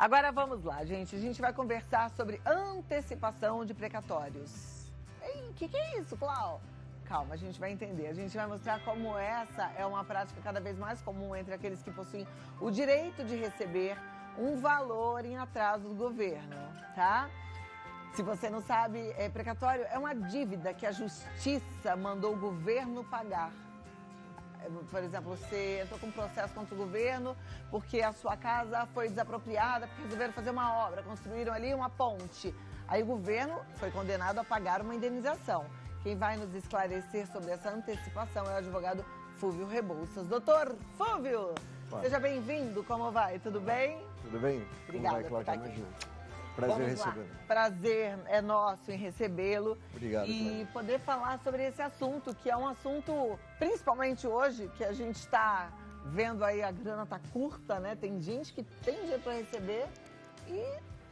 Agora vamos lá, gente. A gente vai conversar sobre antecipação de precatórios. Ei, o que é isso, Clau? Calma, a gente vai entender. A gente vai mostrar como essa é uma prática cada vez mais comum entre aqueles que possuem o direito de receber um valor em atraso do governo, tá? Se você não sabe, precatório é uma dívida que a justiça mandou o governo pagar. Por exemplo, você entrou com um processo contra o governo porque a sua casa foi desapropriada, porque resolveram fazer uma obra, construíram ali uma ponte. Aí o governo foi condenado a pagar uma indenização. Quem vai nos esclarecer sobre essa antecipação é o advogado Fúvio Rebouças. Doutor Fúvio, seja bem-vindo, como vai? Tudo bem? Tudo bem? Obrigada por estar aqui. Prazer recebê-lo. Prazer é nosso em recebê-lo. Obrigado, E Cláudio. poder falar sobre esse assunto, que é um assunto, principalmente hoje, que a gente está vendo aí, a grana tá curta, né? Tem gente que tem dinheiro para receber e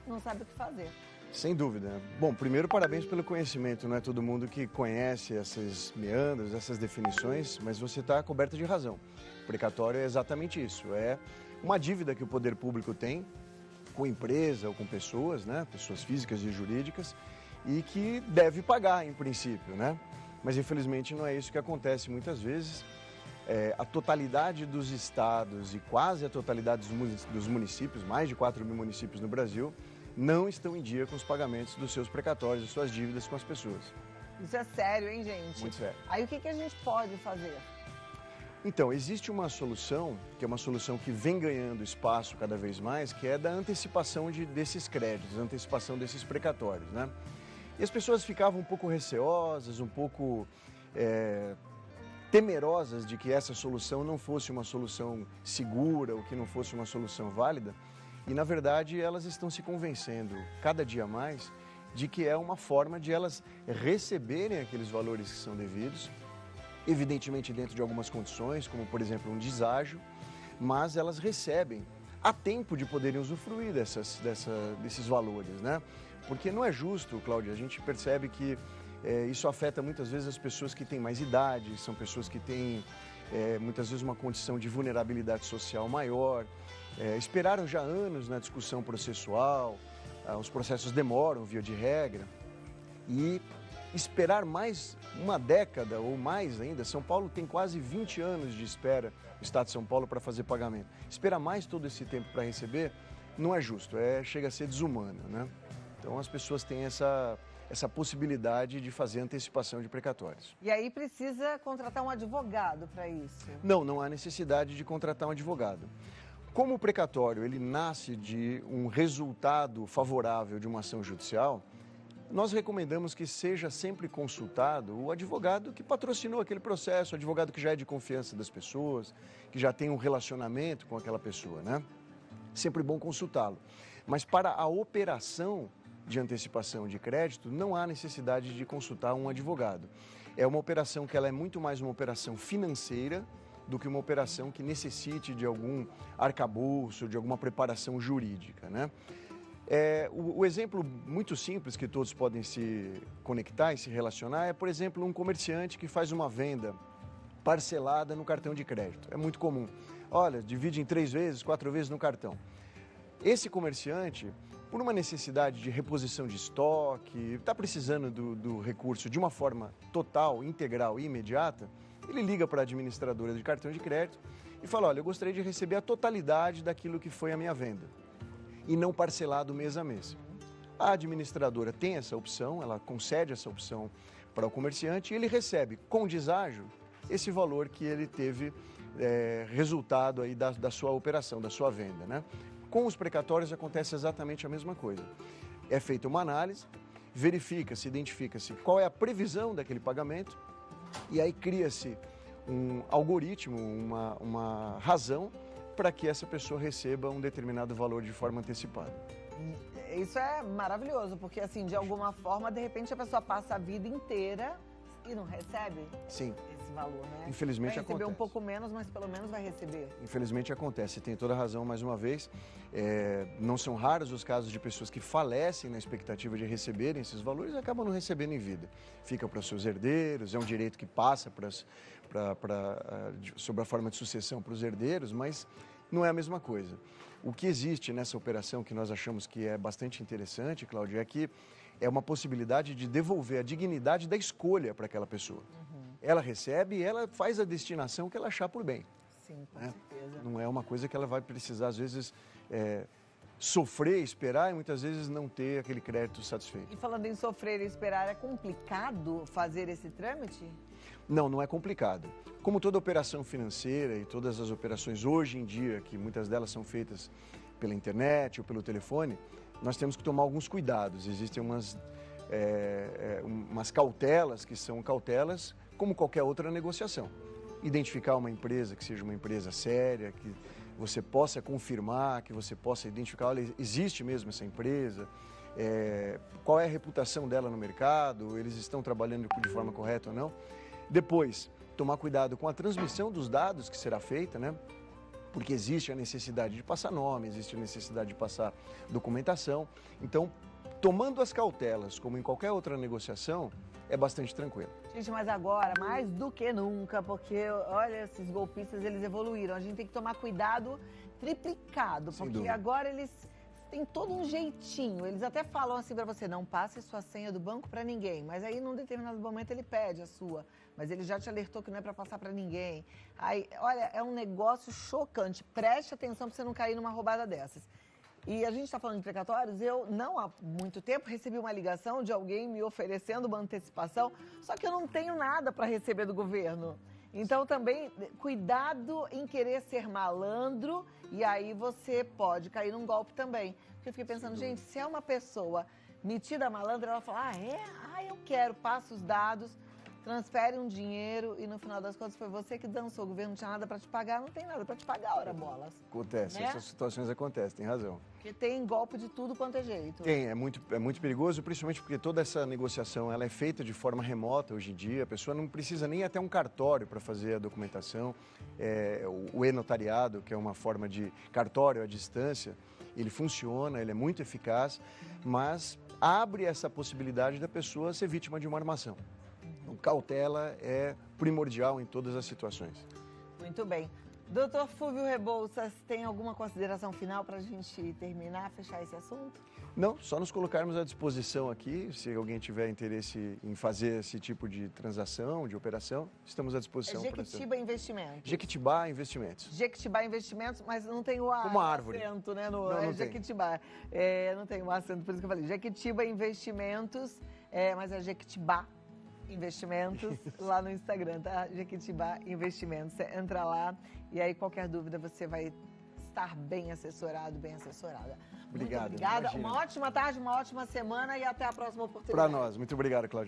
não sabe o que fazer. Sem dúvida. Bom, primeiro, parabéns pelo conhecimento. Não é todo mundo que conhece esses meandros, essas definições, mas você está coberto de razão. O precatório é exatamente isso. É uma dívida que o poder público tem com empresa ou com pessoas, né? Pessoas físicas e jurídicas, e que deve pagar, em princípio, né? Mas, infelizmente, não é isso que acontece muitas vezes. A totalidade dos estados e quase a totalidade dos municípios, mais de 4 mil municípios no Brasil, não estão em dia com os pagamentos dos seus precatórios, das suas dívidas com as pessoas. Isso é sério, hein, gente? Muito sério. Aí o que a gente pode fazer? Então, existe uma solução, que é uma solução que vem ganhando espaço cada vez mais, que é da antecipação desses créditos, antecipação desses precatórios, né? E as pessoas ficavam um pouco receosas, um pouco temerosas de que essa solução não fosse uma solução segura ou que não fosse uma solução válida. E, na verdade, elas estão se convencendo cada dia mais de que é uma forma de elas receberem aqueles valores que são devidos, evidentemente dentro de algumas condições, como, por exemplo, um deságio, mas elas recebem a tempo de poderem usufruir desses valores, né? Porque não é justo, Cláudia, a gente percebe que isso afeta muitas vezes as pessoas que têm mais idade, são pessoas que têm muitas vezes uma condição de vulnerabilidade social maior, esperaram já anos na discussão processual, os processos demoram, via de regra, e esperar mais uma década ou mais ainda, São Paulo tem quase 20 anos de espera, o Estado de São Paulo, para fazer pagamento. Esperar mais todo esse tempo para receber não é justo, chega a ser desumano, né? Então as pessoas têm essa possibilidade de fazer antecipação de precatórios. E aí precisa contratar um advogado para isso? Não há necessidade de contratar um advogado. Como o precatório ele nasce de um resultado favorável de uma ação judicial, nós recomendamos que seja sempre consultado o advogado que patrocinou aquele processo, o advogado que já é de confiança das pessoas, que já tem um relacionamento com aquela pessoa, né? Sempre bom consultá-lo. Mas para a operação de antecipação de crédito, não há necessidade de consultar um advogado. É uma operação que ela é muito mais uma operação financeira do que uma operação que necessite de algum arcabouço, de alguma preparação jurídica, né? O exemplo muito simples que todos podem se conectar e se relacionar é, por exemplo, um comerciante que faz uma venda parcelada no cartão de crédito. É muito comum. Olha, divide em 3 vezes, 4 vezes no cartão. Esse comerciante, por uma necessidade de reposição de estoque, está precisando do recurso de uma forma total, integral e imediata, ele liga para a administradora de cartão de crédito e fala, olha, eu gostaria de receber a totalidade daquilo que foi a minha venda e não parcelado mês a mês. A administradora tem essa opção, ela concede essa opção para o comerciante e ele recebe, com deságio, esse valor que ele teve resultado aí da sua operação, da sua venda, né? Com os precatórios acontece exatamente a mesma coisa. É feita uma análise, verifica-se, identifica-se qual é a previsão daquele pagamento e aí cria-se um algoritmo, uma razão para que essa pessoa receba um determinado valor de forma antecipada. Isso é maravilhoso, porque assim, de alguma forma, de repente a pessoa passa a vida inteira e não recebe Sim. esse valor, né? Infelizmente vai receber acontece. um pouco menos, mas pelo menos vai receber. Infelizmente acontece, você tem toda a razão mais uma vez. Não são raros os casos de pessoas que falecem na expectativa de receberem esses valores e acabam não recebendo em vida. Fica para os seus herdeiros, é um direito que passa sob a forma de sucessão para os herdeiros, mas não é a mesma coisa. O que existe nessa operação que nós achamos que é bastante interessante, Cláudia, é que é uma possibilidade de devolver a dignidade da escolha para aquela pessoa. Ela recebe e ela faz a destinação que ela achar por bem. Sim, com certeza. Não é uma coisa que ela vai precisar, às vezes, sofrer, esperar e muitas vezes não ter aquele crédito satisfeito. E falando em sofrer e esperar, é complicado fazer esse trâmite? Não, não é complicado. Como toda operação financeira e todas as operações hoje em dia, que muitas delas são feitas pela internet ou pelo telefone, nós temos que tomar alguns cuidados. Existem umas cautelas que são cautelas como qualquer outra negociação. Identificar uma empresa que seja uma empresa séria, que você possa confirmar, que você possa identificar, olha, existe mesmo essa empresa, qual é a reputação dela no mercado, eles estão trabalhando de forma correta ou não. Depois, tomar cuidado com a transmissão dos dados que será feita, né? Porque existe a necessidade de passar nome, existe a necessidade de passar documentação. Então, tomando as cautelas, como em qualquer outra negociação, é bastante tranquilo. Gente, mas agora, mais do que nunca, porque, olha, esses golpistas, eles evoluíram. A gente tem que tomar cuidado triplicado, Sem porque dúvida. agora eles têm todo um jeitinho. Eles até falam assim pra você, não passe sua senha do banco pra ninguém. Mas aí, num determinado momento, ele pede a sua. Mas ele já te alertou que não é pra passar pra ninguém. Aí, olha, é um negócio chocante. Preste atenção pra você não cair numa roubada dessas. E a gente está falando de precatórios, eu não há muito tempo recebi uma ligação de alguém me oferecendo uma antecipação, só que eu não tenho nada para receber do governo. Então também, cuidado em querer ser malandro e aí você pode cair num golpe também. Porque eu fiquei pensando, gente, se é uma pessoa metida malandra, ela fala, eu quero, passa os dados, transfere um dinheiro e no final das contas foi você que dançou, o governo não tinha nada para te pagar, não tem nada para te pagar, ora bolas. Acontece, Né? essas situações acontecem, tem razão. Porque tem golpe de tudo quanto é jeito. Tem, é muito perigoso, principalmente porque toda essa negociação ela é feita de forma remota hoje em dia, a pessoa não precisa nem ir até um cartório para fazer a documentação. O e-notariado, que é uma forma de cartório à distância, ele funciona, ele é muito eficaz, mas abre essa possibilidade da pessoa ser vítima de uma armação. Então, cautela é primordial em todas as situações. Muito bem. Doutor Fúvio Rebouças, tem alguma consideração final para a gente terminar, fechar esse assunto? Não, só nos colocarmos à disposição aqui, se alguém tiver interesse em fazer esse tipo de transação, de operação, estamos à disposição. Jequitiba Investimentos. Jequitibá Investimentos. Jequitibá Investimentos, mas não tem o Uma árvore. acento, né? Não tem. Jequitibá. Não tem o acento, por isso que eu falei. Jequitiba Investimentos, mas é Jequitibá Investimentos lá no Instagram, tá? Jequitibá Investimentos. Você entra lá e aí qualquer dúvida você vai estar bem assessorado, bem assessorada. Obrigado. Muito obrigada. Imagina. Uma ótima tarde, uma ótima semana e até a próxima oportunidade. Para nós. Muito obrigado, Cláudia.